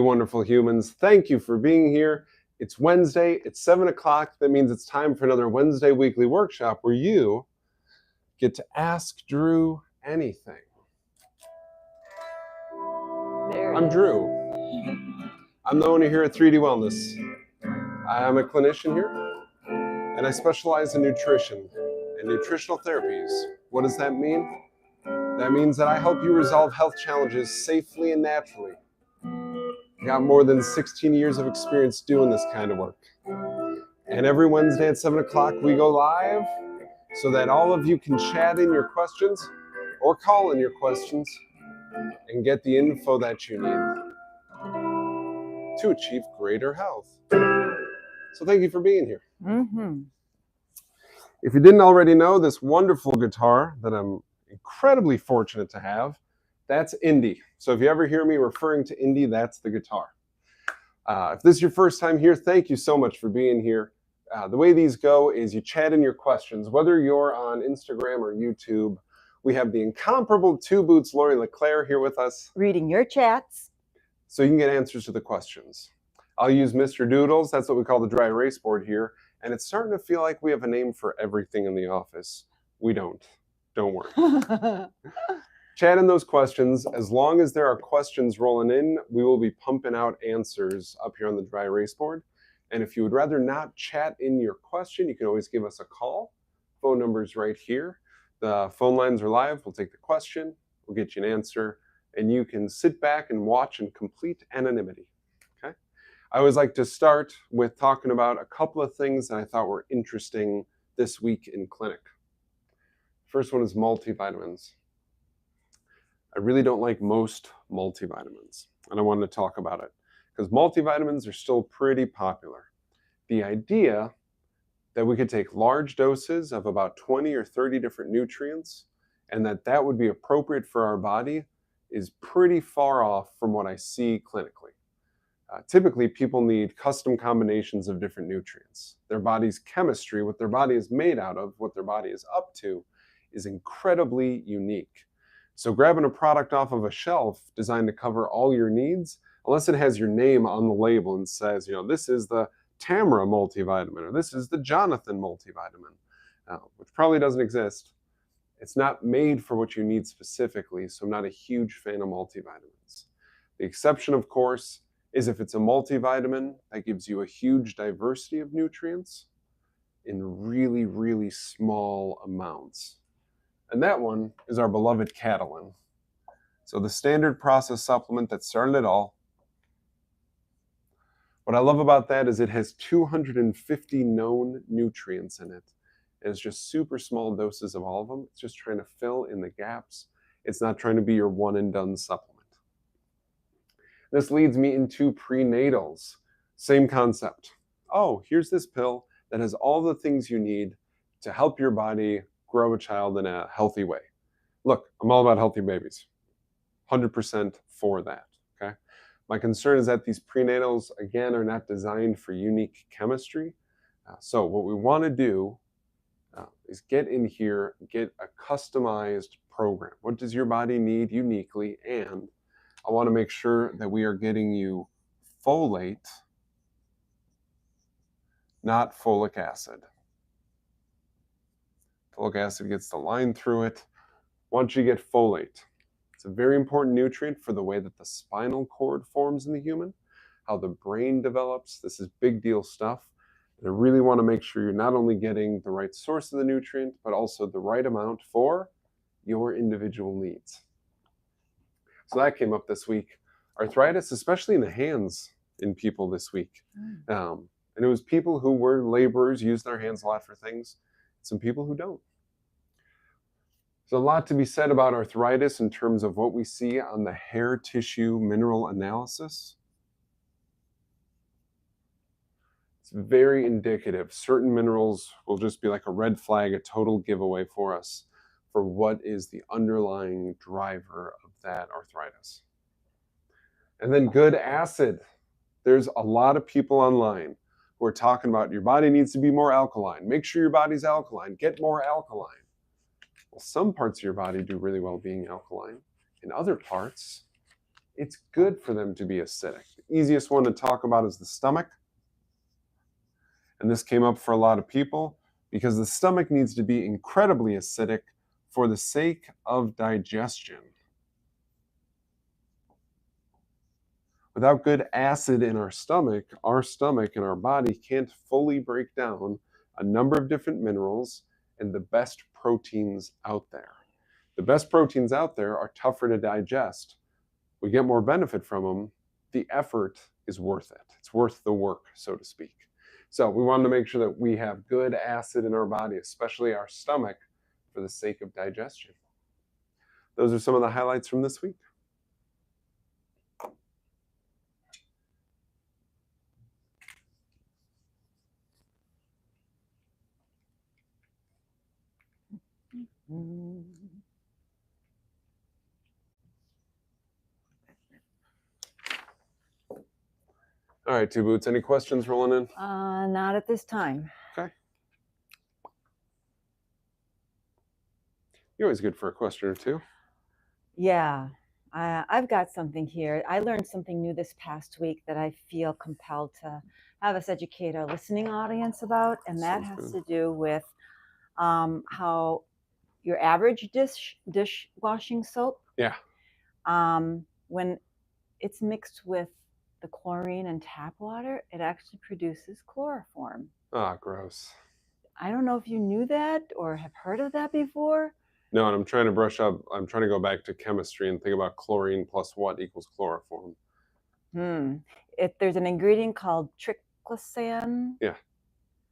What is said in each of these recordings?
wonderful humans. Thank you for being here. It's Wednesday, it's 7 o'clock. That means it's time for another Wednesday weekly workshop where you get to ask Drew anything. I'm Drew. I'm the owner here at 3D Wellness. I'm a clinician here, and I specialize in nutrition and nutritional therapies. What does that mean? That means that I help you resolve health challenges safely and naturally. Got more than 16 years of experience doing this kind of work. And every Wednesday at 7 o'clock, we go live so that all of you can chat in your questions or call in your questions and get the info that you need to achieve greater health. So thank you for being here. If you didn't already know, this wonderful guitar that I'm incredibly fortunate to have, that's Indy. So if you ever hear me referring to Indy, that's the guitar. If this is your first time here, thank you so much for being here. The way these go is you chat in your questions, whether you're on Instagram or YouTube. We have the incomparable Two Boots Lori LeClaire here with us. Reading your chats. So you can get answers to the questions. I'll use Mr. Doodles. That's what we call the dry erase board here. And it's starting to feel like we have a name for everything in the office. We don't. Don't worry. Chat in those questions. As long as there are questions rolling in, we will be pumping out answers up here on the dry erase board. And if you would rather not chat in your question, you can always give us a call. Phone number's right here. The phone lines are live. We'll take the question. We'll get you an answer. And you can sit back and watch in complete anonymity. Okay? I always like to start with talking about a couple of things that I thought were interesting this week in clinic. First one is multivitamins. I really don't like most multivitamins, and I wanted to talk about it because multivitamins are still pretty popular. The idea that we could take large doses of about 20 or 30 different nutrients and that would be appropriate for our body is pretty far off from what I see clinically. Typically, people need custom combinations of different nutrients. Their body's chemistry, what their body is made out of, what their body is up to, is incredibly unique. So grabbing a product off of a shelf designed to cover all your needs, unless it has your name on the label and says, this is the Tamara multivitamin, or this is the Jonathan multivitamin, which probably doesn't exist. It's not made for what you need specifically, so I'm not a huge fan of multivitamins. The exception, of course, is if it's a multivitamin that gives you a huge diversity of nutrients in really, really small amounts. And that one is our beloved Catalin. So the standard process supplement that started it all. What I love about that is it has 250 known nutrients in it. And it's just super small doses of all of them. It's just trying to fill in the gaps. It's not trying to be your one and done supplement. This leads me into prenatals. Same concept. Oh, here's this pill that has all the things you need to help your body grow a child in a healthy way. Look, I'm all about healthy babies. 100% for that, okay? My concern is that these prenatals, again, are not designed for unique chemistry. So what we want to do is get in here, get a customized program. What does your body need uniquely? And I want to make sure that we are getting you folate, not folic acid. Folic acid gets the line through it. Once you get folate, it's a very important nutrient for the way that the spinal cord forms in the human, how the brain develops. This is big deal stuff. And I really want to make sure you're not only getting the right source of the nutrient, but also the right amount for your individual needs. So that came up this week. Arthritis, especially in the hands in people this week. And it was people who were laborers, use their hands a lot for things. Some people who don't. There's a lot to be said about arthritis in terms of what we see on the hair tissue mineral analysis. It's very indicative. Certain minerals will just be like a red flag, a total giveaway for us for what is the underlying driver of that arthritis. And then good acid. There's a lot of people online who are talking about your body needs to be more alkaline. Make sure your body's alkaline. Get more alkaline. Well, some parts of your body do really well being alkaline. In other parts, it's good for them to be acidic. The easiest one to talk about is the stomach. And this came up for a lot of people because the stomach needs to be incredibly acidic for the sake of digestion. Without good acid in our stomach and our body can't fully break down a number of different minerals and the best proteins out there. The best proteins out there are tougher to digest. We get more benefit from them. The effort is worth it. It's worth the work, so to speak. So we wanted to make sure that we have good acid in our body, especially our stomach, for the sake of digestion. Those are some of the highlights from this week. All right, Two Boots, any questions rolling in? Not at this time. Okay. You're always good for a question or two. Yeah, I've got something here. I learned something new this past week that I feel compelled to have us educate our listening audience about, and that has to do with how your average dishwashing soap, when it's mixed with the chlorine and tap water, it actually produces chloroform. Ah, gross. I don't know if you knew that or have heard of that before. No, and I'm trying to brush up. I'm trying to go back to chemistry and think about chlorine plus what equals chloroform. There's an ingredient called triclosan. Yeah.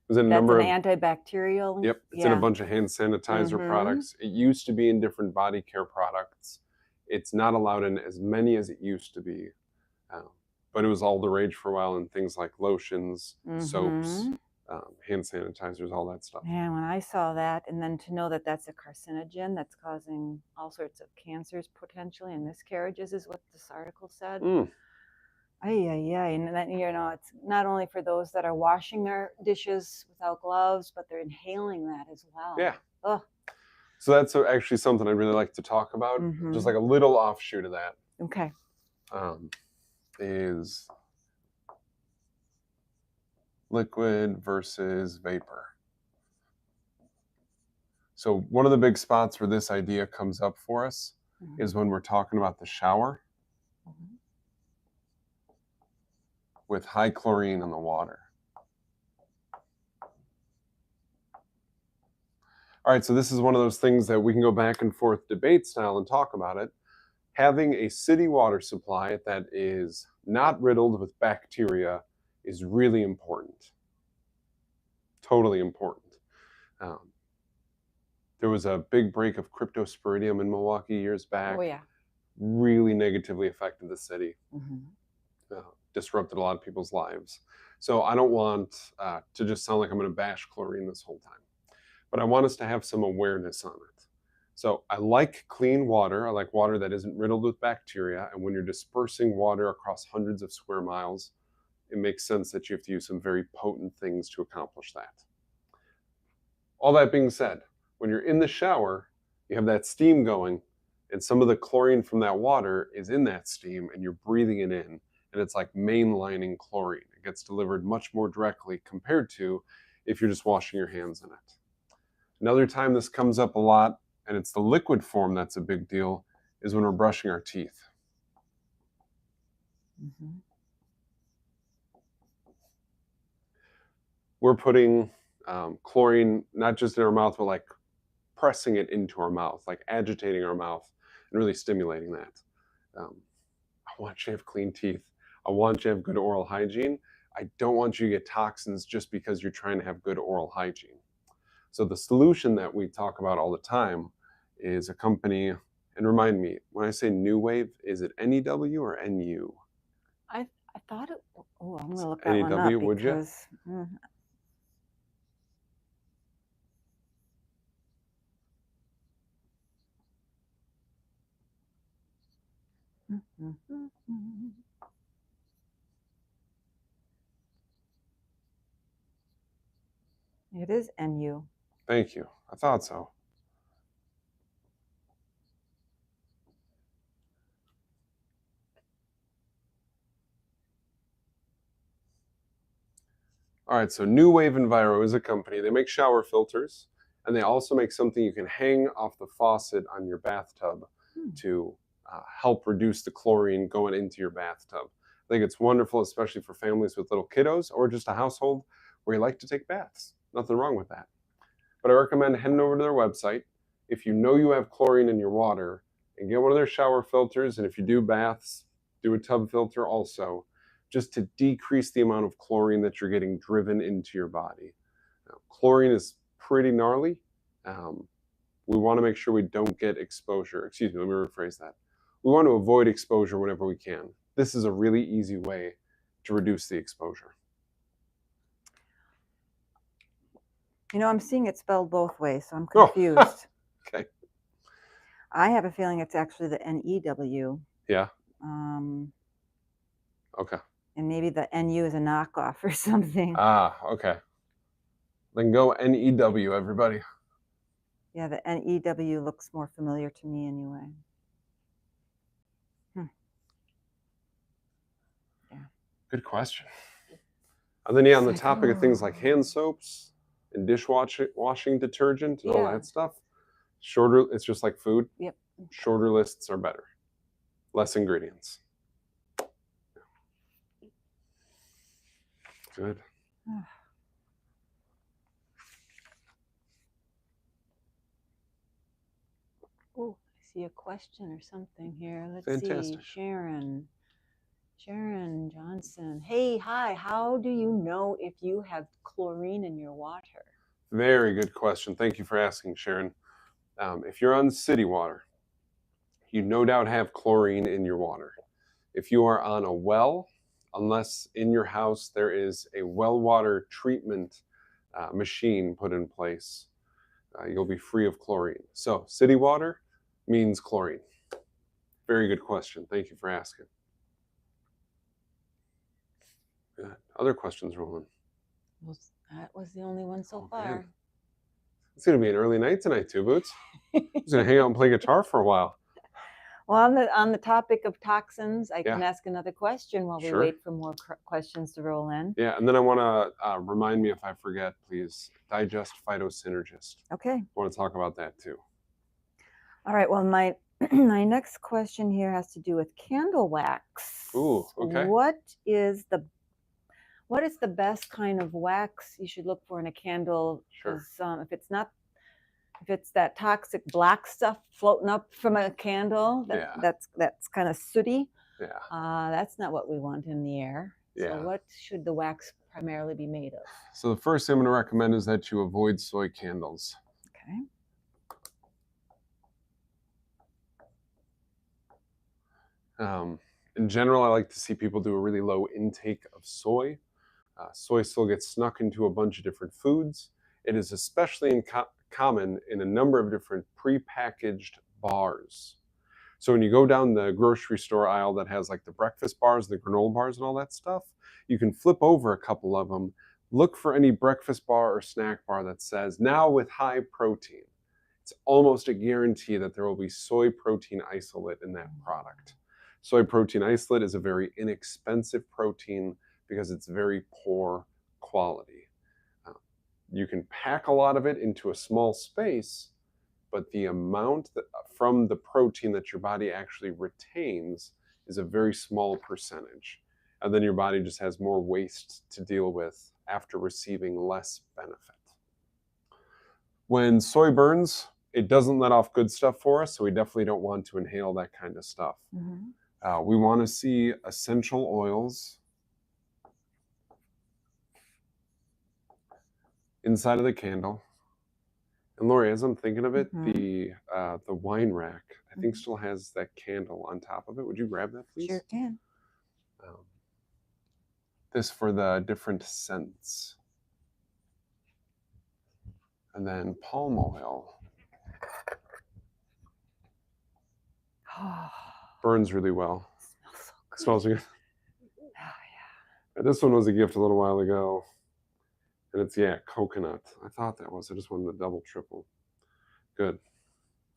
There's an antibacterial. Yep. It's in a bunch of hand sanitizer products. It used to be in different body care products. It's not allowed in as many as it used to be. But it was all the rage for a while in things like lotions, soaps, hand sanitizers, all that stuff. And when I saw that, and then to know that that's a carcinogen that's causing all sorts of cancers potentially and miscarriages is what this article said. And then, it's not only for those that are washing their dishes without gloves, but they're inhaling that as well. Yeah. Ugh. So that's actually something I'd really like to talk about. Just like a little offshoot of that. Okay. Is liquid versus vapor. So one of the big spots where this idea comes up for us is when we're talking about the shower with high chlorine in the water. All right, so this is one of those things that we can go back and forth debate style and talk about it. Having a city water supply that is not riddled with bacteria is really important. Totally important. There was a big break of cryptosporidium in Milwaukee years back. Oh, yeah. Really negatively affected the city. Disrupted a lot of people's lives. So I don't want to just sound like I'm going to bash chlorine this whole time. But I want us to have some awareness on it. So I like clean water. I like water that isn't riddled with bacteria. And when you're dispersing water across hundreds of square miles, it makes sense that you have to use some very potent things to accomplish that. All that being said, when you're in the shower, you have that steam going, and some of the chlorine from that water is in that steam, and you're breathing it in, and it's like mainlining chlorine. It gets delivered much more directly compared to if you're just washing your hands in it. Another time this comes up a lot, and it's the liquid form that's a big deal, is when we're brushing our teeth. We're putting chlorine not just in our mouth, but like pressing it into our mouth, like agitating our mouth and really stimulating that. I want you to have clean teeth. I want you to have good oral hygiene. I don't want you to get toxins just because you're trying to have good oral hygiene. So the solution that we talk about all the time is a company, and remind me, when I say New Wave, is it NEW or NU? I thought it, I'm going to look that one up. NEW, would you? It is NU. Thank you. I thought so. All right, so New Wave Enviro is a company. They make shower filters, and they also make something you can hang off the faucet on your bathtub to help reduce the chlorine going into your bathtub. I think it's wonderful, especially for families with little kiddos or just a household where you like to take baths. Nothing wrong with that. But I recommend heading over to their website. If you know you have chlorine in your water, and get one of their shower filters, and if you do baths, do a tub filter also, just to decrease the amount of chlorine that you're getting driven into your body. Now, chlorine is pretty gnarly. We want to make sure we don't get exposure. Excuse me, let me rephrase that. We want to avoid exposure whenever we can. This is a really easy way to reduce the exposure. You know, I'm seeing it spelled both ways, so I'm confused. Oh. Okay. I have a feeling it's actually the NEW. Yeah. Okay. And maybe the NU is a knockoff or something. Ah, okay. Then go NEW, everybody. Yeah, the NEW looks more familiar to me anyway. Yeah. Good question. And then, on the topic of things like hand soaps and dishwashing detergent and all that stuff, shorter, it's just like food. Yep. Shorter lists are better. Less ingredients. Good. Oh, I see a question or something here. Let's Fantastic. See. Sharon Johnson. Hey, hi. How do you know if you have chlorine in your water? Very good question. Thank you for asking, Sharon. If you're on city water, you no doubt have chlorine in your water. If you are on a well, unless in your house there is a well water treatment machine put in place, you'll be free of chlorine. So city water means chlorine. Very good question. Thank you for asking. Good. Other questions rolling? Well, that was the only one so far. Man. It's going to be an early night tonight, Two Boots. I'm just going to hang out and play guitar for a while. Well, on the topic of toxins, I can ask another question while we wait for more questions to roll in. Yeah, and then I want to remind me if I forget, please, Digest Phytosynergist. Okay. I want to talk about that too. All right. Well, my next question here has to do with candle wax. Ooh, okay. What is the best kind of wax you should look for in a candle? Sure. If it's that toxic black stuff floating up from a candle, that's kind of sooty. Yeah. That's not what we want in the air. Yeah. So what should the wax primarily be made of? So the first thing I'm going to recommend is that you avoid soy candles. Okay. In general, I like to see people do a really low intake of soy. Soy still gets snuck into a bunch of different foods. It is especially common in a number of different prepackaged bars. So when you go down the grocery store aisle that has like the breakfast bars, the granola bars and all that stuff, you can flip over a couple of them, look for any breakfast bar or snack bar that says, now with high protein. It's almost a guarantee that there will be soy protein isolate in that product. Soy protein isolate is a very inexpensive protein because it's very poor quality. You can pack a lot of it into a small space, but the amount from the protein that your body actually retains is a very small percentage. And then your body just has more waste to deal with after receiving less benefit. When soy burns, it doesn't let off good stuff for us, so we definitely don't want to inhale that kind of stuff. Mm-hmm. We want to see essential oils inside of the candle. And Lori, as I'm thinking of it, the wine rack, I think still has that candle on top of it. Would you grab that, please? Sure can. This for the different scents. And then palm oil. Burns really well. Smells so good. Smells good. Oh, yeah. This one was a gift a little while ago. And it's, coconut. I thought that was. I just wanted to double, triple. Good.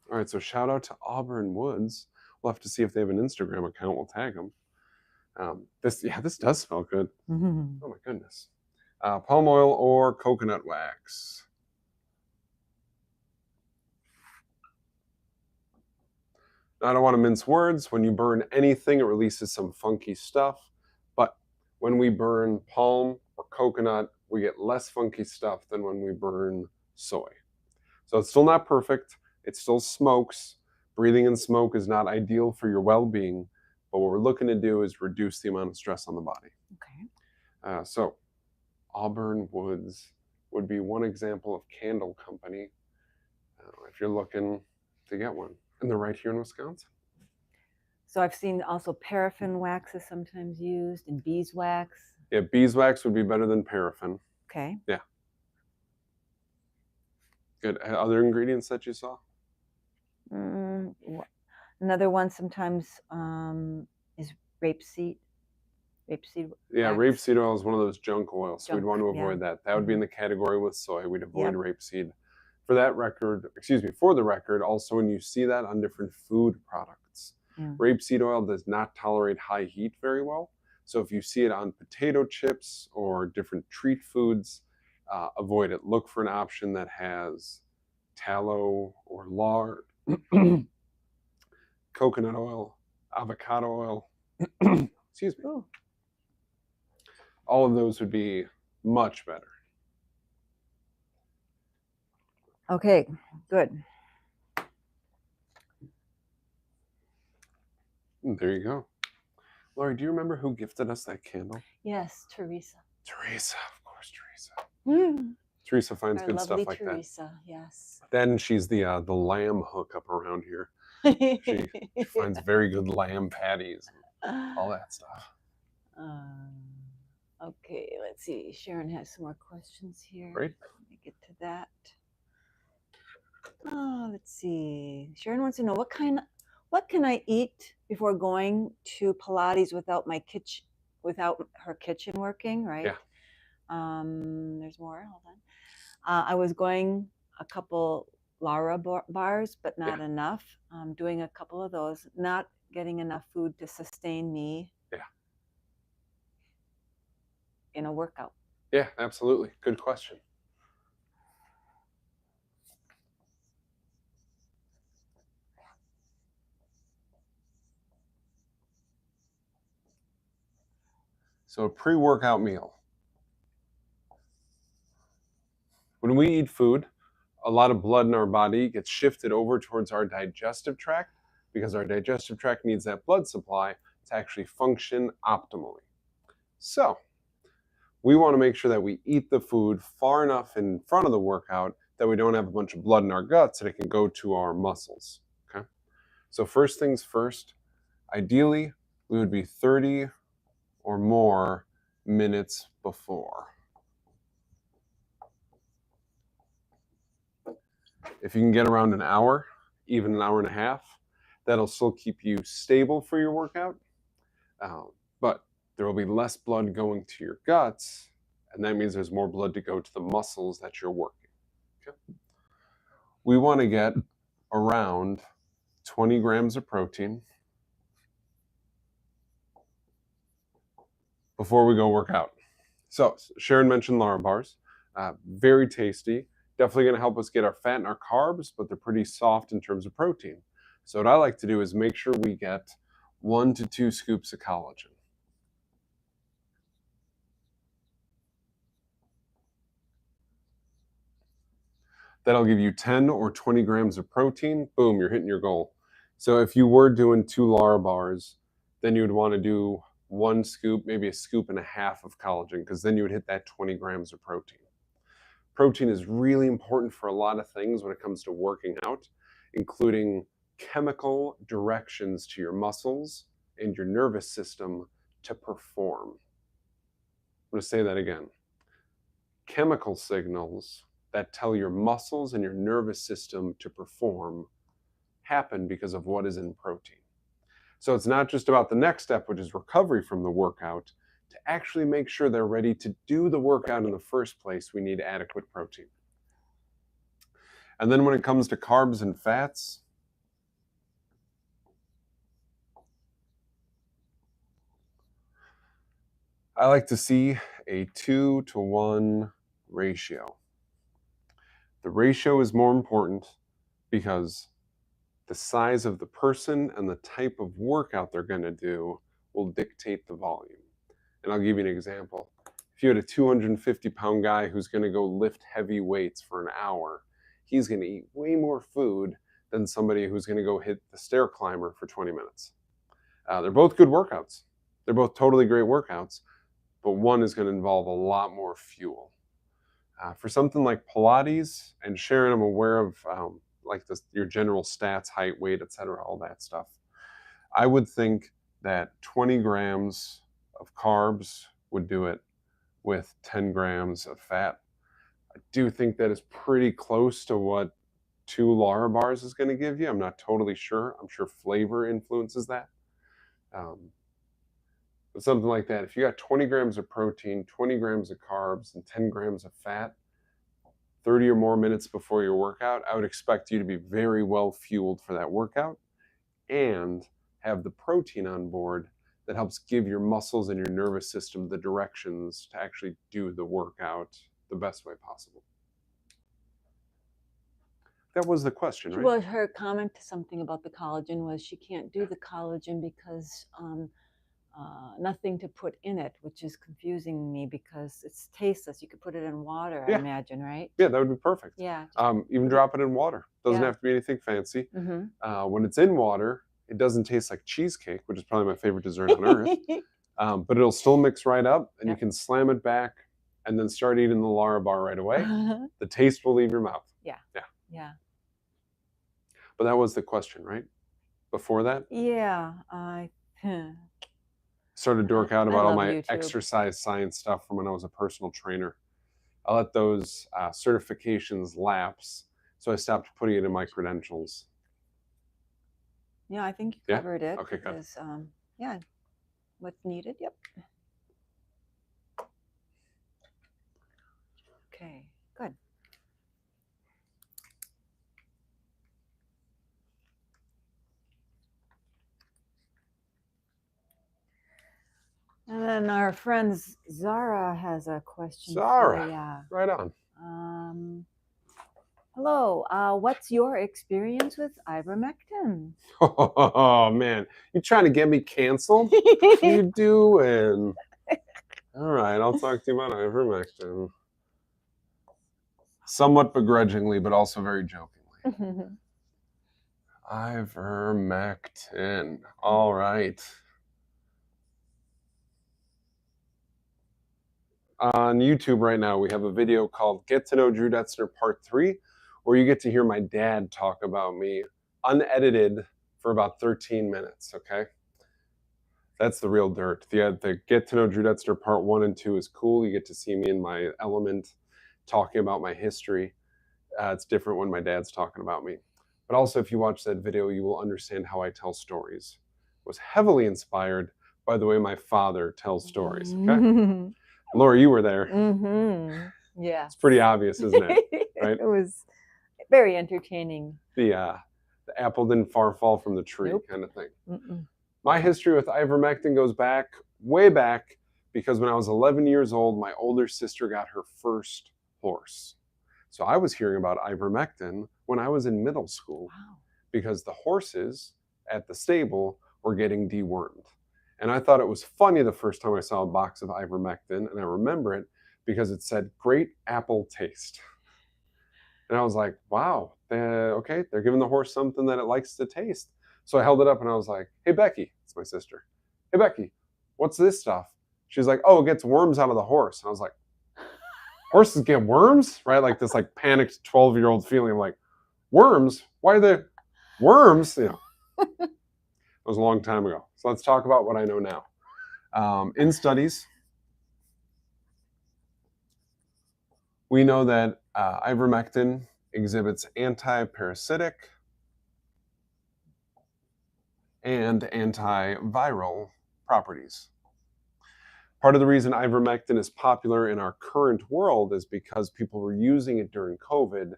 All right, so shout out to Auburn Woods. We'll have to see if they have an Instagram account. We'll tag them. This does smell good. Mm-hmm. Oh, my goodness. Palm oil or coconut wax. Now, I don't want to mince words. When you burn anything, it releases some funky stuff. But when we burn palm or coconut, we get less funky stuff than when we burn soy. So it's still not perfect. It still smokes. Breathing in smoke is not ideal for your well-being. But what we're looking to do is reduce the amount of stress on the body. Okay. So Auburn Woods would be one example of candle company if you're looking to get one. And they're right here in Wisconsin. So I've seen also paraffin wax is sometimes used and beeswax. Yeah, beeswax would be better than paraffin. Okay. Yeah. Good. Other ingredients that you saw? Another one sometimes is rapeseed. Rapeseed. Yeah, wax. rapeseed oil is one of those junk oils, so we'd want to avoid that. That would be in the category with soy. We'd avoid rapeseed. For the record, also when you see that on different food products, rapeseed oil does not tolerate high heat very well. So if you see it on potato chips or different treat foods, avoid it. Look for an option that has tallow or lard, coconut oil, avocado oil. Excuse me. Ooh. All of those would be much better. Okay, good. There you go. Lori, do you remember who gifted us that candle? Yes, Teresa. Teresa, of course, Teresa. Teresa finds Our good stuff like Teresa, that. Yes. Then she's the lamb hookup around here. She finds very good lamb patties, and all that stuff. Okay, let's see. Sharon has some more questions here. Great. Let me get to that. Let's see. Sharon wants to know what can I eat before going to Pilates without her kitchen working, right? Yeah. There's more. Hold on. I was going a couple Lara bars, but not enough. Doing a couple of those, not getting enough food to sustain me. Yeah. In a workout. Yeah, absolutely. Good question. So a pre-workout meal. When we eat food, a lot of blood in our body gets shifted over towards our digestive tract because our digestive tract needs that blood supply to actually function optimally. So we want to make sure that we eat the food far enough in front of the workout that we don't have a bunch of blood in our guts that it can go to our muscles. Okay. So first things first, ideally, we would be 30 or more minutes before. If you can get around an hour, even an hour and a half, that'll still keep you stable for your workout. But there will be less blood going to your guts, and that means there's more blood to go to the muscles that you're working. Okay? We want to get around 20 grams of protein before we go work out. So Sharon mentioned Lara bars. Very tasty. Definitely going to help us get our fat and our carbs, but they're pretty soft in terms of protein. So what I like to do is make sure we get 1 to 2 scoops of collagen. That'll give you 10 or 20 grams of protein. Boom, you're hitting your goal. So if you were doing 2 Lara bars, then you would want to do 1 scoop, maybe a scoop and a half of collagen, because then you would hit that 20 grams of protein. Protein is really important for a lot of things when it comes to working out, including chemical directions to your muscles and your nervous system to perform. I'm going to say that again. Chemical signals that tell your muscles and your nervous system to perform happen because of what is in protein. So it's not just about the next step, which is recovery from the workout. To actually make sure they're ready to do the workout in the first place, we need adequate protein. And then when it comes to carbs and fats, I like to see a 2-to-1 ratio. The ratio is more important because the size of the person and the type of workout they're going to do will dictate the volume. And I'll give you an example. If you had a 250-pound guy who's going to go lift heavy weights for an hour, he's going to eat way more food than somebody who's going to go hit the stair climber for 20 minutes. They're both good workouts. They're both totally great workouts, but one is going to involve a lot more fuel. For something like Pilates, and Sharon, I'm aware of your general stats, height, weight, etc., all that stuff. I would think that 20 grams of carbs would do it with 10 grams of fat. I do think that is pretty close to what 2 Lara bars is going to give you. I'm not totally sure. I'm sure flavor influences that. But something like that. If you got 20 grams of protein, 20 grams of carbs, and 10 grams of fat, 30 or more minutes before your workout, I would expect you to be very well fueled for that workout and have the protein on board that helps give your muscles and your nervous system the directions to actually do the workout the best way possible. That was the question, right? Well, her comment to something about the collagen was she can't do the collagen because nothing to put in it, which is confusing me because it's tasteless. You could put it in water, I imagine, right? Yeah, that would be perfect. Yeah. Even drop it in water. Doesn't have to be anything fancy. When it's in water, it doesn't taste like cheesecake, which is probably my favorite dessert on earth. But it'll still mix right up, and you can slam it back and then start eating the Lara bar right away. The taste will leave your mouth. Yeah. But that was the question, right? Before that? Yeah. Started to work out about all my exercise science stuff from when I was a personal trainer. I let those certifications lapse, so I stopped putting it in my credentials. Yeah, I think you covered it. Okay, good. Because, yeah, what's needed. Yep. Okay, good. And then our friend Zara has a question. Zara, right on. Hello, what's your experience with ivermectin? Oh, man. You trying to get me canceled? What are you doing? All right, I'll talk to you about ivermectin. Somewhat begrudgingly, but also very jokingly. Ivermectin. All right. On YouTube right now, we have a video called Get to Know Drew Detzner Part 3, where you get to hear my dad talk about me unedited for about 13 minutes, okay? That's the real dirt. The Get to Know Drew Detzner Part 1 and 2 is cool. You get to see me in my element, talking about my history. It's different when my dad's talking about me. But also, if you watch that video, you will understand how I tell stories. It was heavily inspired by the way my father tells stories, okay? Laura, you were there. Yeah. It's pretty obvious, isn't it? Right? It was very entertaining. The apple didn't far fall from the tree kind of thing. My history with ivermectin goes back, way back, because when I was 11 years old, my older sister got her first horse. So I was hearing about ivermectin when I was in middle school because the horses at the stable were getting dewormed. And I thought it was funny the first time I saw a box of ivermectin, and I remember it because it said, "Great apple taste." And I was like, wow, okay, they're giving the horse something that it likes to taste. So I held it up and I was like, "Hey, Becky," it's my sister. "Hey, Becky, what's this stuff?" She's like, "Oh, it gets worms out of the horse." And I was like, horses get worms? Right? Like this panicked 12-year-old feeling of like, worms? Why are there worms? You know. It was a long time ago. So let's talk about what I know now. In studies, we know that ivermectin exhibits anti-parasitic and antiviral properties. Part of the reason ivermectin is popular in our current world is because people were using it during COVID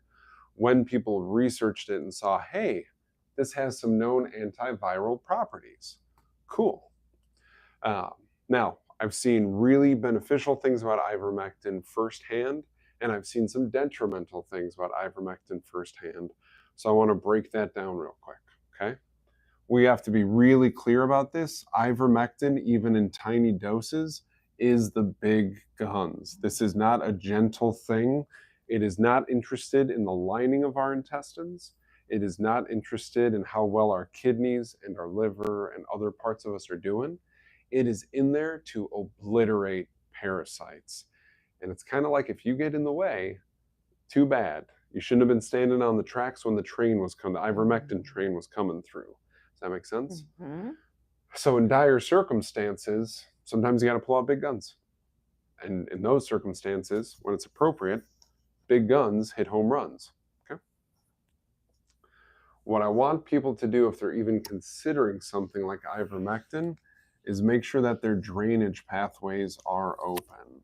when people researched it and saw, hey, this has some known antiviral properties. Cool. Now, I've seen really beneficial things about ivermectin firsthand, and I've seen some detrimental things about ivermectin firsthand. So I want to break that down real quick, okay? We have to be really clear about this. Ivermectin, even in tiny doses, is the big guns. This is not a gentle thing. It is not interested in the lining of our intestines. It is not interested in how well our kidneys and our liver and other parts of us are doing. It is in there to obliterate parasites. And it's kind of like if you get in the way, too bad. You shouldn't have been standing on the tracks when the train was coming, the ivermectin train was coming through. Does that make sense? Mm-hmm. So in dire circumstances, sometimes you got to pull out big guns. And in those circumstances, when it's appropriate, big guns hit home runs. Okay. What I want people to do if they're even considering something like ivermectin is make sure that their drainage pathways are open.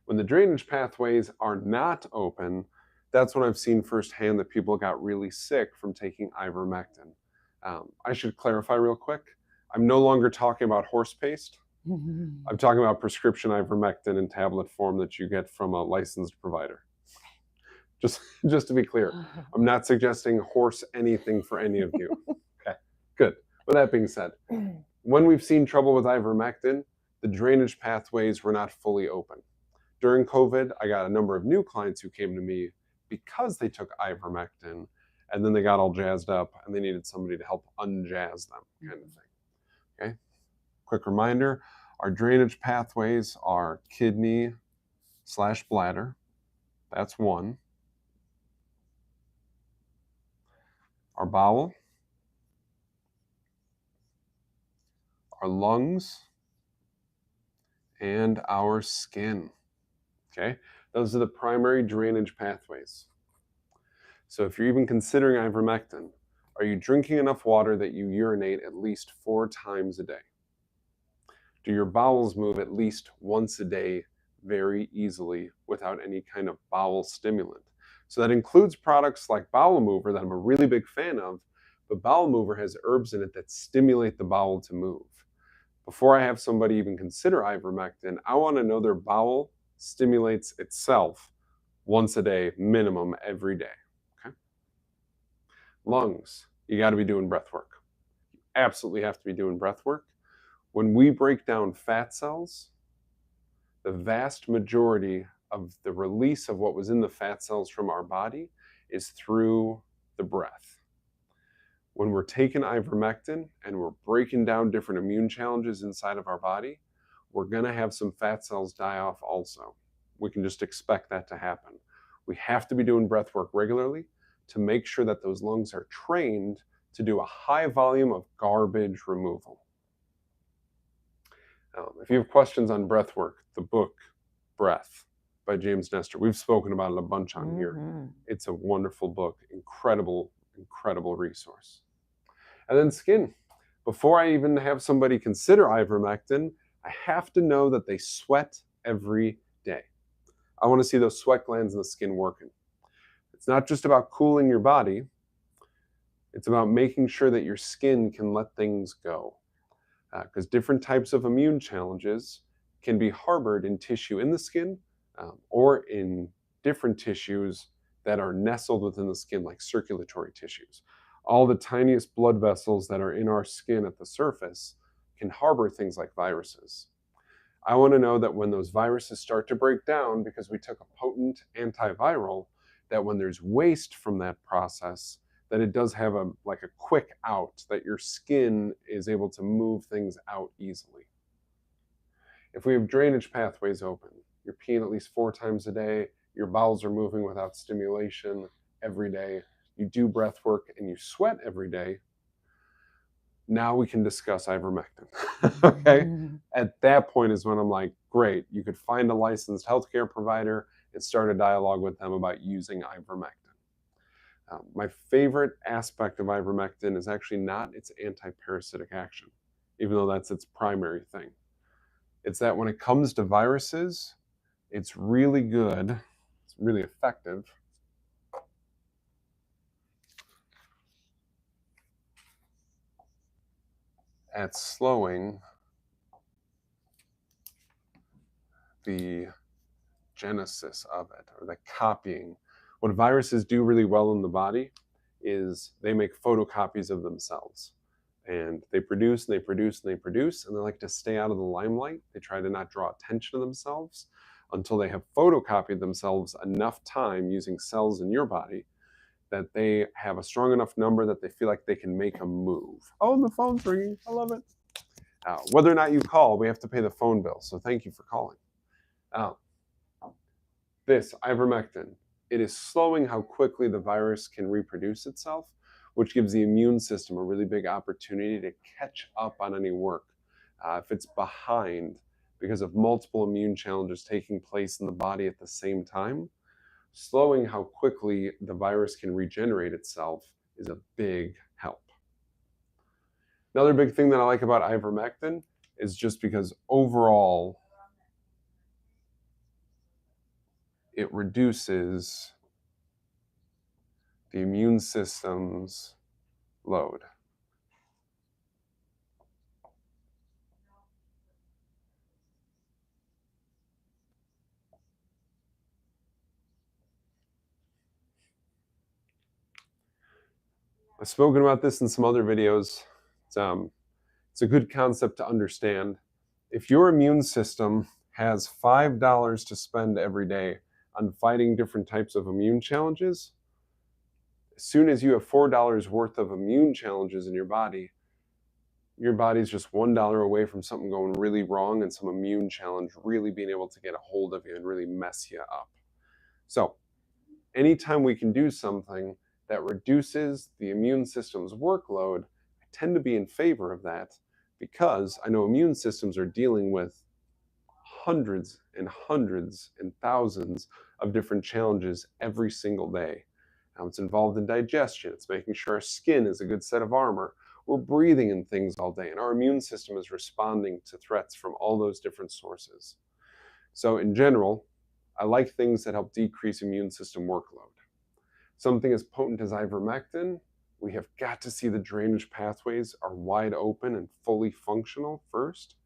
When the drainage pathways are not open, that's when I've seen firsthand that people got really sick from taking ivermectin. I should clarify real quick. I'm no longer talking about horse paste. I'm talking about prescription ivermectin in tablet form that you get from a licensed provider. Just to be clear, I'm not suggesting horse anything for any of you. Okay, good. With that being said, when we've seen trouble with ivermectin, the drainage pathways were not fully open. During COVID, I got a number of new clients who came to me because they took ivermectin, and then they got all jazzed up and they needed somebody to help unjazz them, kind of thing. Okay. Quick reminder, our drainage pathways are kidney/bladder. That's one. Our bowel, our lungs, and our skin. Okay, those are the primary drainage pathways. So if you're even considering ivermectin, are you drinking enough water that you urinate at least 4 times a day? Do your bowels move at least once a day very easily without any kind of bowel stimulant? So that includes products like Bowel Mover that I'm a really big fan of, but Bowel Mover has herbs in it that stimulate the bowel to move. Before I have somebody even consider ivermectin, I want to know their bowel stimulates itself once a day, minimum every day. Okay. Lungs, you got to be doing breath work. You absolutely have to be doing breath work. When we break down fat cells, the vast majority of the release of what was in the fat cells from our body is through the breath. When we're taking ivermectin and we're breaking down different immune challenges inside of our body, we're going to have some fat cells die off also. We can just expect that to happen. We have to be doing breath work regularly to make sure that those lungs are trained to do a high volume of garbage removal. If you have questions on breath work, the book Breath by James Detzner, we've spoken about it a bunch on here. It's a wonderful book, incredible resource. And then skin. Before I even have somebody consider ivermectin, I have to know that they sweat every day. I want to see those sweat glands in the skin working. It's not just about cooling your body. It's about making sure that your skin can let things go. Because different types of immune challenges can be harbored in tissue in the skin or in different tissues that are nestled within the skin, like circulatory tissues. All the tiniest blood vessels that are in our skin at the surface can harbor things like viruses. I want to know that when those viruses start to break down because we took a potent antiviral, that when there's waste from that process, that it does have a quick out, that your skin is able to move things out easily. If we have drainage pathways open, you're peeing at least 4 times a day, your bowels are moving without stimulation every day, you do breath work, and you sweat every day, now we can discuss ivermectin. Okay? At that point is when I'm like, great, you could find a licensed healthcare provider and start a dialogue with them about using ivermectin. My favorite aspect of ivermectin is actually not its anti-parasitic action, even though that's its primary thing. It's that when it comes to viruses, it's really good, it's really effective at slowing the genesis of it, or the copying. What viruses do really well in the body is they make photocopies of themselves. And they produce and they produce and they produce, and they like to stay out of the limelight. They try to not draw attention to themselves until they have photocopied themselves enough time using cells in your body that they have a strong enough number that they feel like they can make a move. Oh, the phone's ringing. I love it. Whether or not you call, we have to pay the phone bill. So thank you for calling. This ivermectin, it is slowing how quickly the virus can reproduce itself, which gives the immune system a really big opportunity to catch up on any work. If it's behind because of multiple immune challenges taking place in the body at the same time, slowing how quickly the virus can regenerate itself is a big help. Another big thing that I like about ivermectin is just because overall it reduces the immune system's load. I've spoken about this in some other videos. It's a good concept to understand. If your immune system has $5 to spend every day on fighting different types of immune challenges, as soon as you have $4 worth of immune challenges in your body's just $1 away from something going really wrong and some immune challenge really being able to get a hold of you and really mess you up. So anytime we can do something that reduces the immune system's workload, I tend to be in favor of that because I know immune systems are dealing with hundreds and hundreds and thousands of different challenges every single day. Now, it's involved in digestion. It's making sure our skin is a good set of armor. We're breathing in things all day, and our immune system is responding to threats from all those different sources. So in general, I like things that help decrease immune system workload. Something as potent as ivermectin, we have got to see the drainage pathways are wide open and fully functional first,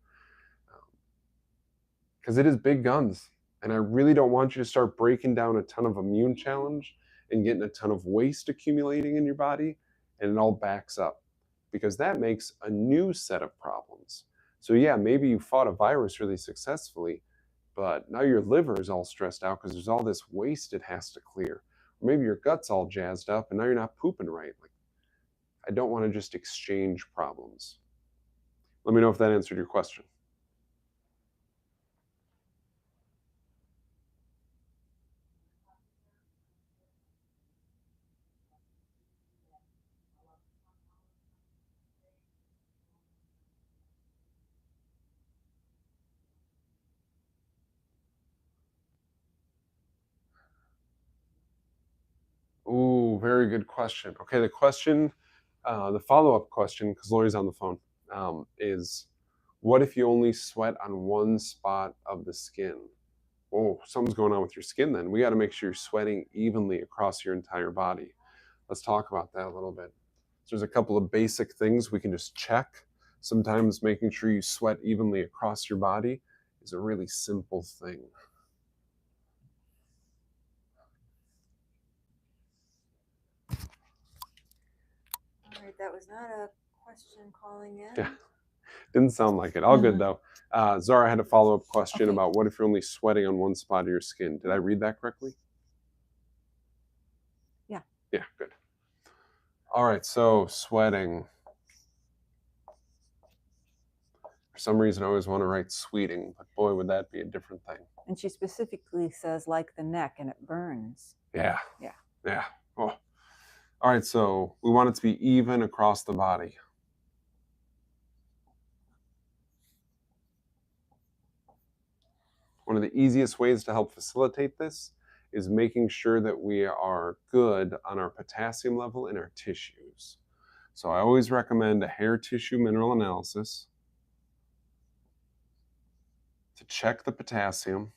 because it is big guns. And I really don't want you to start breaking down a ton of immune challenge and getting a ton of waste accumulating in your body, and it all backs up, because that makes a new set of problems. So yeah, maybe you fought a virus really successfully, but now your liver is all stressed out because there's all this waste it has to clear. Or maybe your gut's all jazzed up and now you're not pooping right. Like, I don't want to just exchange problems. Let me know if that answered your question. Ooh, very good question. Okay, the question, the follow-up question, because Lori's on the phone, is what if you only sweat on one spot of the skin? Oh, something's going on with your skin then. We got to make sure you're sweating evenly across your entire body. Let's talk about that a little bit. So there's a couple of basic things we can just check. Sometimes making sure you sweat evenly across your body is a really simple thing. All right, that was not a question calling in. Yeah, didn't sound like it. All good though. Zara had a follow-up question about what if you're only sweating on one spot of your skin. Did I read that correctly? Yeah. Yeah, good. All right, so sweating. For some reason, I always want to write sweeting, but boy, would that be a different thing. And she specifically says like the neck, and it burns. Yeah. Yeah. Yeah. Oh. All right, so we want it to be even across the body. One of the easiest ways to help facilitate this is making sure that we are good on our potassium level in our tissues. So I always recommend a hair tissue mineral analysis to check the potassium.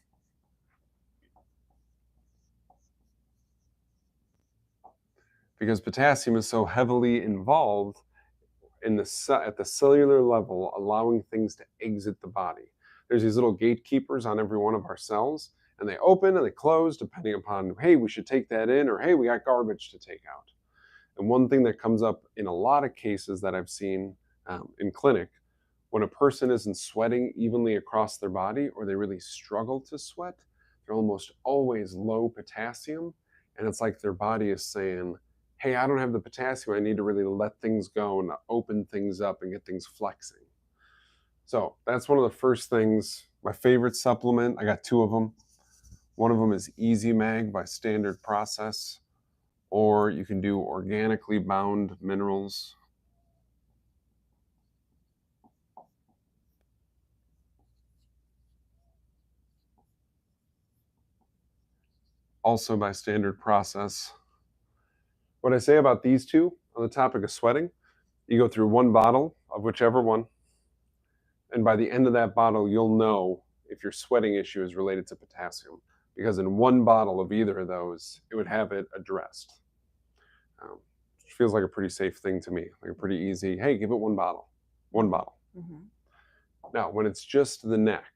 Because potassium is so heavily involved at the cellular level, allowing things to exit the body. There's these little gatekeepers on every one of our cells, and they open and they close depending upon, hey, we should take that in, or hey, we got garbage to take out. And one thing that comes up in a lot of cases that I've seen in clinic, when a person isn't sweating evenly across their body, or they really struggle to sweat, they're almost always low potassium. And it's like their body is saying, hey, I don't have the potassium. I need to really let things go and open things up and get things flexing. So that's one of the first things. My favorite supplement, I got two of them. One of them is Easy Mag by Standard Process, or you can do organically bound minerals. Also by Standard Process. What I say about these two on the topic of sweating, you go through one bottle of whichever one, and by the end of that bottle, you'll know if your sweating issue is related to potassium, because in one bottle of either of those, it would have it addressed. Which feels like a pretty safe thing to me, like a pretty easy, hey, give it one bottle. Mm-hmm. Now, when it's just the neck,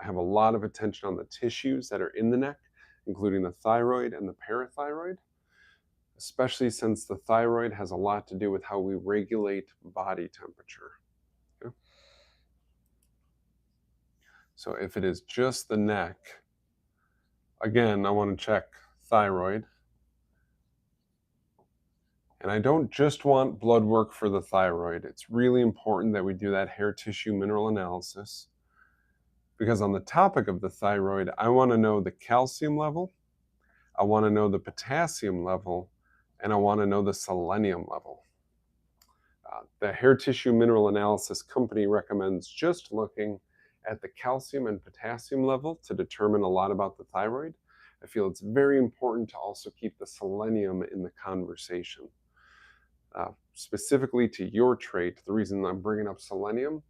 I have a lot of attention on the tissues that are in the neck, including the thyroid and the parathyroid, especially since the thyroid has a lot to do with how we regulate body temperature. Okay? So if it is just the neck, again, I want to check thyroid. And I don't just want blood work for the thyroid. It's really important that we do that hair tissue mineral analysis, because on the topic of the thyroid, I want to know the calcium level, I want to know the potassium level, and I want to know the selenium level. The hair tissue mineral analysis company recommends just looking at the calcium and potassium level to determine a lot about the thyroid. I feel it's very important to also keep the selenium in the conversation. Specifically to your trait, the reason I'm bringing up selenium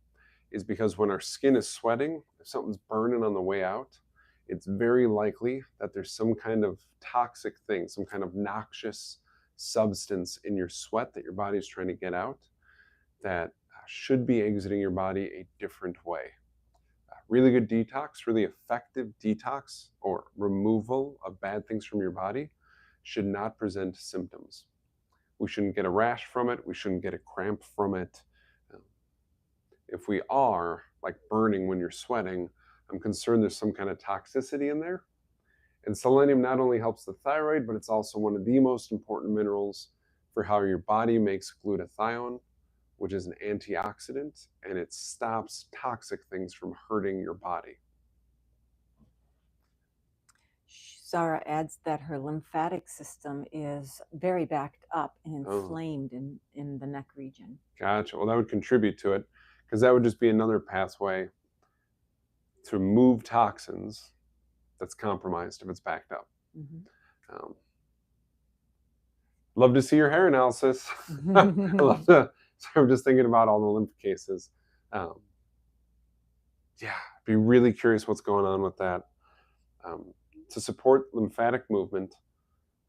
is because when our skin is sweating, if something's burning on the way out, it's very likely that there's some kind of toxic thing, some kind of noxious substance in your sweat that your body is trying to get out that should be exiting your body a different way. Really good detox, really effective detox or removal of bad things from your body should not present symptoms. We shouldn't get a rash from it. We shouldn't get a cramp from it. If we are, like burning when you're sweating, I'm concerned there's some kind of toxicity in there. And selenium not only helps the thyroid, but it's also one of the most important minerals for how your body makes glutathione, which is an antioxidant, and it stops toxic things from hurting your body. Zara adds that her lymphatic system is very backed up and inflamed in the neck region. Gotcha. Well, that would contribute to it, because that would just be another pathway to move toxins that's compromised if it's backed up. Mm-hmm. Love to see your hair analysis. I love to. So I'm just thinking about all the lymph cases. Yeah, be really curious what's going on with that. To support lymphatic movement,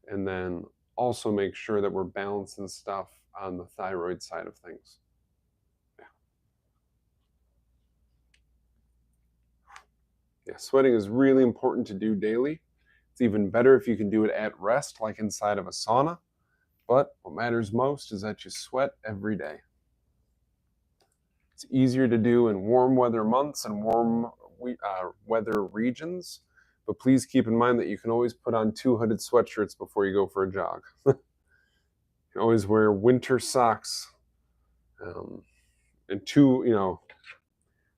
and then also make sure that we're balancing stuff on the thyroid side of things. Yeah, sweating is really important to do daily. It's even better if you can do it at rest, like inside of a sauna. But what matters most is that you sweat every day. It's easier to do in warm weather months and warm weather regions. But please keep in mind that you can always put on 2 hooded sweatshirts before you go for a jog. You can always wear winter socks and 2,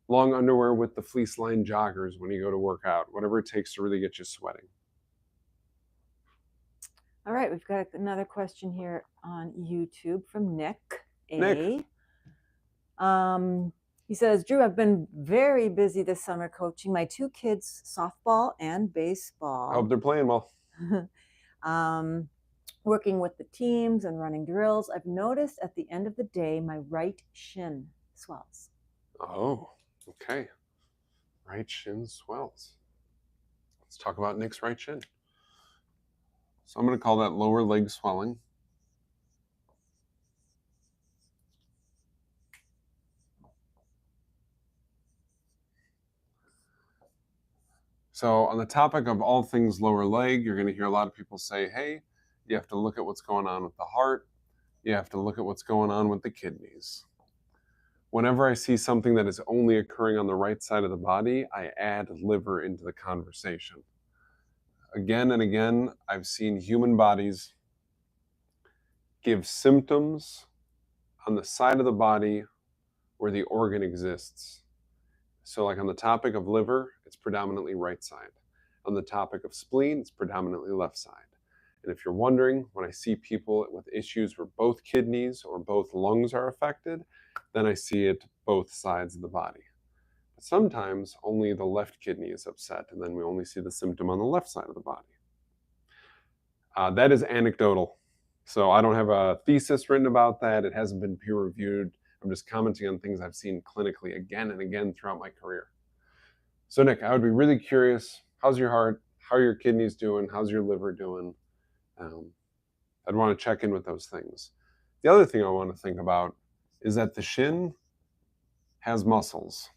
long underwear with the fleece-lined joggers when you go to work out, whatever it takes to really get you sweating. All right, we've got another question here on YouTube from Nick A. Nick. He says, Drew, I've been very busy this summer coaching my 2 kids softball and baseball. I hope they're playing well. Working with the teams and running drills. I've noticed at the end of the day, my right shin swells. Oh, okay. Right shin swells. Let's talk about Nick's right shin. So I'm going to call that lower leg swelling. So on the topic of all things lower leg, you're going to hear a lot of people say, hey, you have to look at what's going on with the heart. You have to look at what's going on with the kidneys. Whenever I see something that is only occurring on the right side of the body, I add liver into the conversation. Again and again, I've seen human bodies give symptoms on the side of the body where the organ exists. So like on the topic of liver, it's predominantly right side. On the topic of spleen, it's predominantly left side. And if you're wondering, when I see people with issues where both kidneys or both lungs are affected, then I see it both sides of the body. But sometimes only the left kidney is upset, and then we only see the symptom on the left side of the body. That is anecdotal. So I don't have a thesis written about that. It hasn't been peer reviewed. I'm just commenting on things I've seen clinically again and again throughout my career. So Nick, I would be really curious, how's your heart? How are your kidneys doing? How's your liver doing? I'd want to check in with those things. The other thing I want to think about is that the shin has muscles.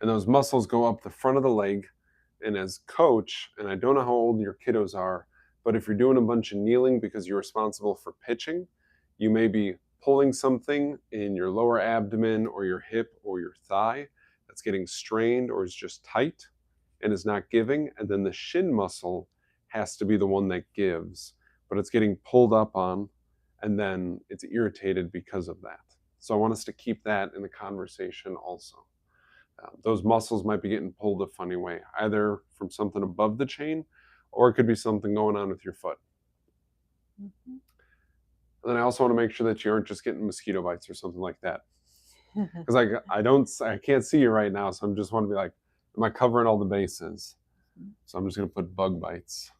And those muscles go up the front of the leg. And as coach, and I don't know how old your kiddos are, but if you're doing a bunch of kneeling because you're responsible for pitching, you may be pulling something in your lower abdomen or your hip or your thigh that's getting strained or is just tight and is not giving. And then the shin muscle has to be the one that gives, but it's getting pulled up on and then it's irritated because of that. So I want us to keep that in the conversation also. Those muscles might be getting pulled a funny way, either from something above the chain or it could be something going on with your foot. Mm-hmm. And then I also want to make sure that you aren't just getting mosquito bites or something like that. Because I can't see you right now, so I just want to be like, am I covering all the bases? So I'm just going to put bug bites.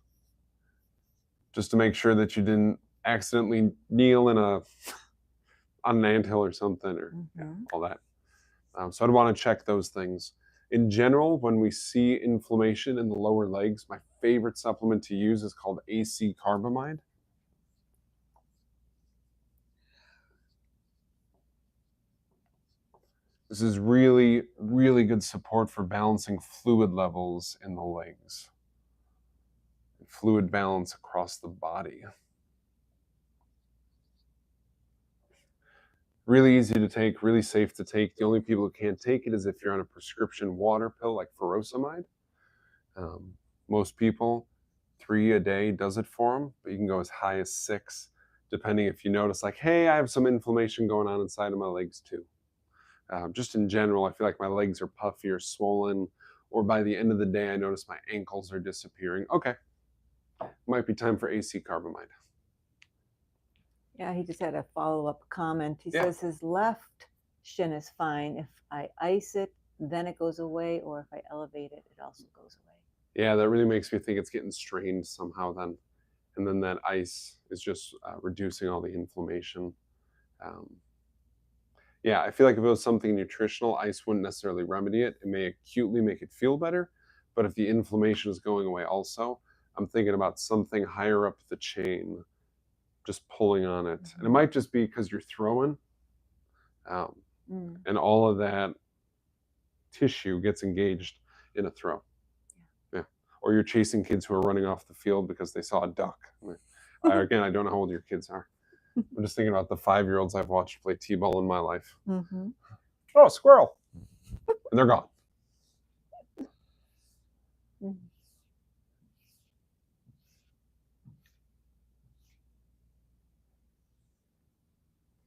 Just to make sure that you didn't accidentally kneel on an anthill or something or all that. So I'd want to check those things. In general, when we see inflammation in the lower legs, my favorite supplement to use is called AC carbamide. This is really, really good support for balancing fluid levels in the legs. Fluid balance across the body. Really easy to take, really safe to take. The only people who can't take it is if you're on a prescription water pill like furosemide. Most people, 3 a day does it for them, but you can go as high as 6, depending if you notice like, hey, I have some inflammation going on inside of my legs too. Just in general, I feel like my legs are puffy or swollen, or by the end of the day, I notice my ankles are disappearing. Okay, might be time for AC carbamide. Yeah, he just had a follow-up comment. He says his left shin is fine. If I ice it, then it goes away, or if I elevate it, it also goes away. Yeah, that really makes me think it's getting strained somehow then. And then that ice is just reducing all the inflammation. Yeah, I feel like if it was something nutritional, ice wouldn't necessarily remedy it. It may acutely make it feel better, but if the inflammation is going away also, I'm thinking about something higher up the chain, just pulling on it. And it might just be because you're throwing, and all of that tissue gets engaged in a throw. Yeah. Or you're chasing kids who are running off the field because they saw a duck. Again, I don't know how old your kids are. I'm just thinking about the 5-year-olds I've watched play t-ball in my life. Mm-hmm. Oh, squirrel. And they're gone. Mm-hmm.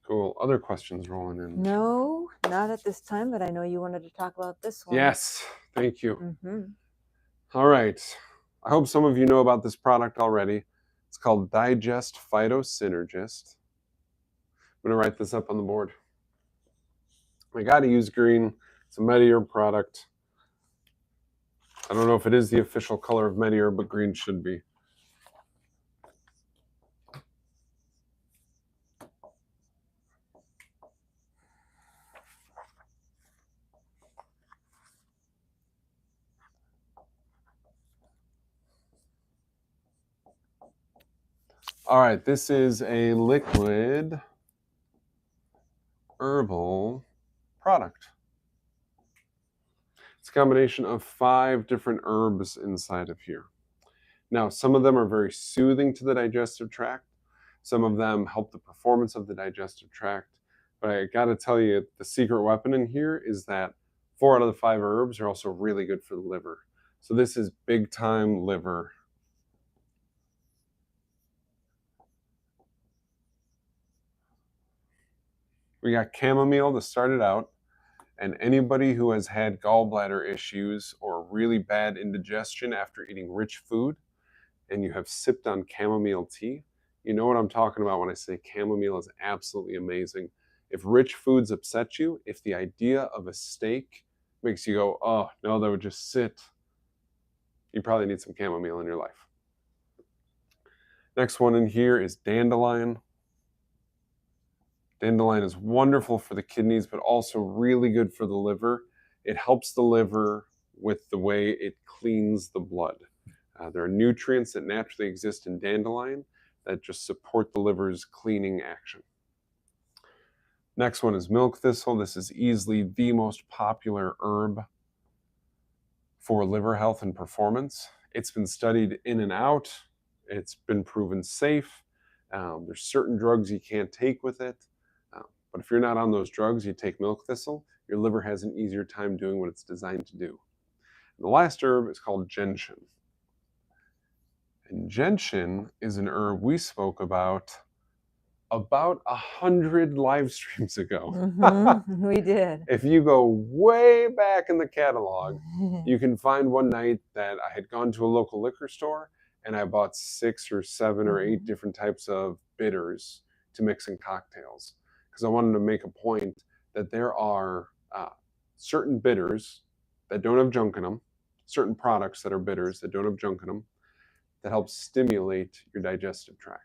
Cool. Other questions rolling in? No, not at this time, but I know you wanted to talk about this one. Yes, thank you. Mm-hmm. All right. I hope some of you know about this product already. It's called Digest Phytosynergist. I'm going to write this up on the board. I got to use green. It's a Medior product. I don't know if it is the official color of Medior, but green should be. All right, this is a liquid herbal product. It's a combination of 5 different herbs inside of here. Now, some of them are very soothing to the digestive tract. Some of them help the performance of the digestive tract. But I gotta tell you, the secret weapon in here is that 4 out of the 5 herbs are also really good for the liver. So this is big time liver. We got chamomile to start it out. And anybody who has had gallbladder issues or really bad indigestion after eating rich food, and you have sipped on chamomile tea, you know what I'm talking about when I say chamomile is absolutely amazing. If rich foods upset you, if the idea of a steak makes you go, oh, no, that would just sit, you probably need some chamomile in your life. Next one in here is dandelion. Dandelion is wonderful for the kidneys, but also really good for the liver. It helps the liver with the way it cleans the blood. There are nutrients that naturally exist in dandelion that just support the liver's cleaning action. Next one is milk thistle. This is easily the most popular herb for liver health and performance. It's been studied in and out. It's been proven safe. There's certain drugs you can't take with it. But if you're not on those drugs, you take milk thistle, your liver has an easier time doing what it's designed to do. And the last herb is called gentian. And gentian is an herb we spoke about 100 live streams ago. We did. If you go way back in the catalog, you can find one night that I had gone to a local liquor store and I bought 6 or 7 or 8 different types of bitters to mix in cocktails. Because I wanted to make a point that there are certain bitters that don't have junk in them, certain products that are bitters that don't have junk in them, that help stimulate your digestive tract.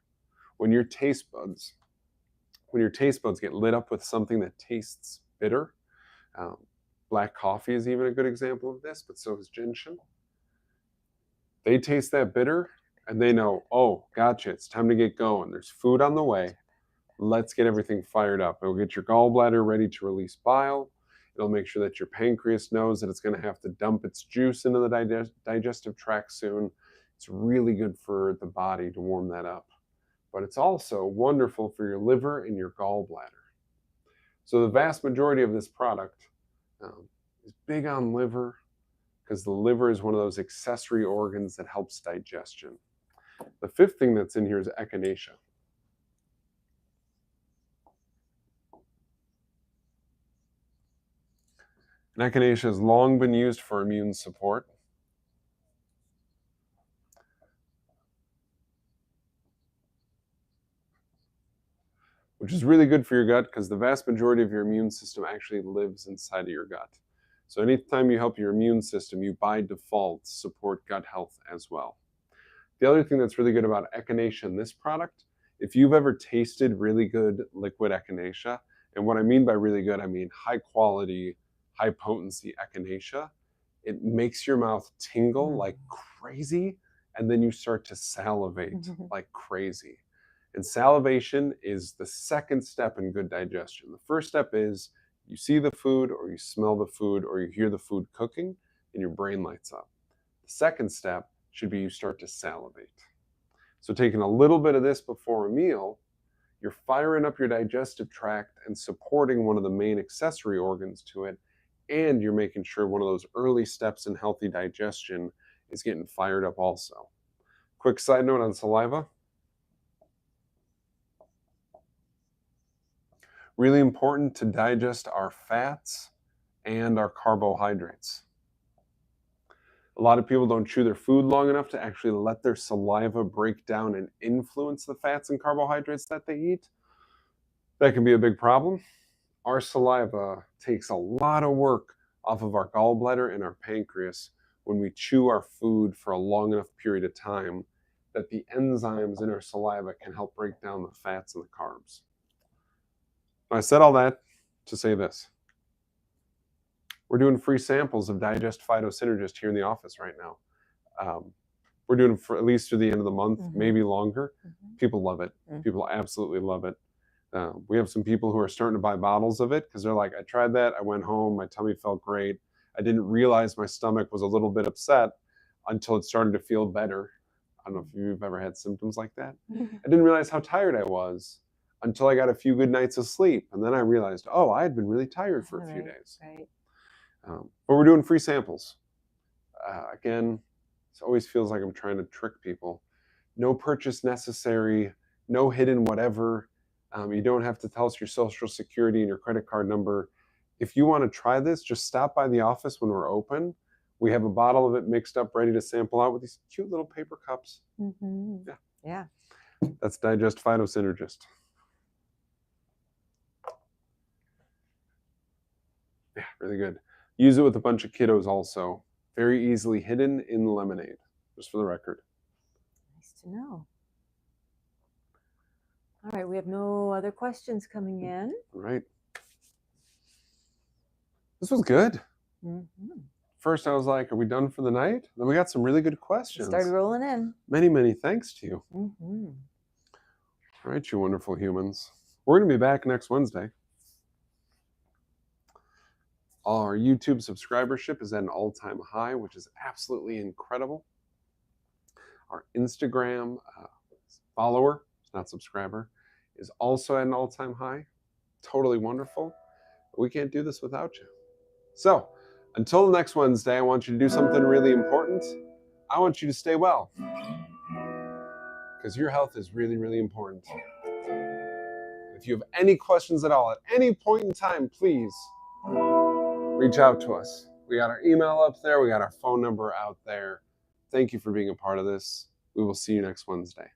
When your taste buds get lit up with something that tastes bitter, black coffee is even a good example of this, but so is gentian. They taste that bitter and they know, oh, gotcha, it's time to get going. There's food on the way. Let's get everything fired up. It'll get your gallbladder ready to release bile. It'll make sure that your pancreas knows that it's going to have to dump its juice into the digestive tract soon. It's really good for the body to warm that up. But it's also wonderful for your liver and your gallbladder. So the vast majority of this product is big on liver because the liver is one of those accessory organs that helps digestion. The 5th thing that's in here is echinacea. And echinacea has long been used for immune support. Which is really good for your gut because the vast majority of your immune system actually lives inside of your gut. So anytime you help your immune system, you by default support gut health as well. The other thing that's really good about echinacea in this product, if you've ever tasted really good liquid echinacea, and what I mean by really good, I mean high quality, high potency echinacea, it makes your mouth tingle like crazy, and then you start to salivate like crazy. And salivation is the second step in good digestion. The first step is you see the food or you smell the food or you hear the food cooking and your brain lights up. The second step should be you start to salivate. So taking a little bit of this before a meal, you're firing up your digestive tract and supporting one of the main accessory organs to it, and you're making sure one of those early steps in healthy digestion is getting fired up also. Quick side note on saliva. Really important to digest our fats and our carbohydrates. A lot of people don't chew their food long enough to actually let their saliva break down and influence the fats and carbohydrates that they eat. That can be a big problem. Our saliva takes a lot of work off of our gallbladder and our pancreas when we chew our food for a long enough period of time that the enzymes in our saliva can help break down the fats and the carbs. I said all that to say this. We're doing free samples of Digest Phyto Synergist here in the office right now. We're doing it for at least through the end of the month, maybe longer. People love it. People absolutely love it. We have some people who are starting to buy bottles of it because they're like, I tried that. I went home. My tummy felt great. I didn't realize my stomach was a little bit upset until it started to feel better. I don't know if you've ever had symptoms like that. I didn't realize how tired I was until I got a few good nights of sleep. And then I realized, oh, I had been really tired for a few days. Right. But we're doing free samples. Again, it always feels like I'm trying to trick people. No purchase necessary, no hidden whatever. You don't have to tell us your social security and your credit card number. If you want to try this, just stop by the office when we're open. We have a bottle of it mixed up, ready to sample out with these cute little paper cups. Mm-hmm. Yeah. That's Digest Phytosynergist. Yeah, really good. Use it with a bunch of kiddos also. Very easily hidden in the lemonade, just for the record. Nice to know. All right, we have no other questions coming in. Right. This was good. Mm-hmm. First, I was like, are we done for the night? Then we got some really good questions. Started rolling in. Many, many thanks to you. Mm-hmm. All right, you wonderful humans. We're going to be back next Wednesday. Our YouTube subscribership is at an all-time high, which is absolutely incredible. Our Instagram follower, not subscriber, is also at an all-time high. Totally wonderful. But we can't do this without you. So, until next Wednesday, I want you to do something really important. I want you to stay well. Because your health is really, really important. If you have any questions at all, at any point in time, please reach out to us. We got our email up there. We got our phone number out there. Thank you for being a part of this. We will see you next Wednesday.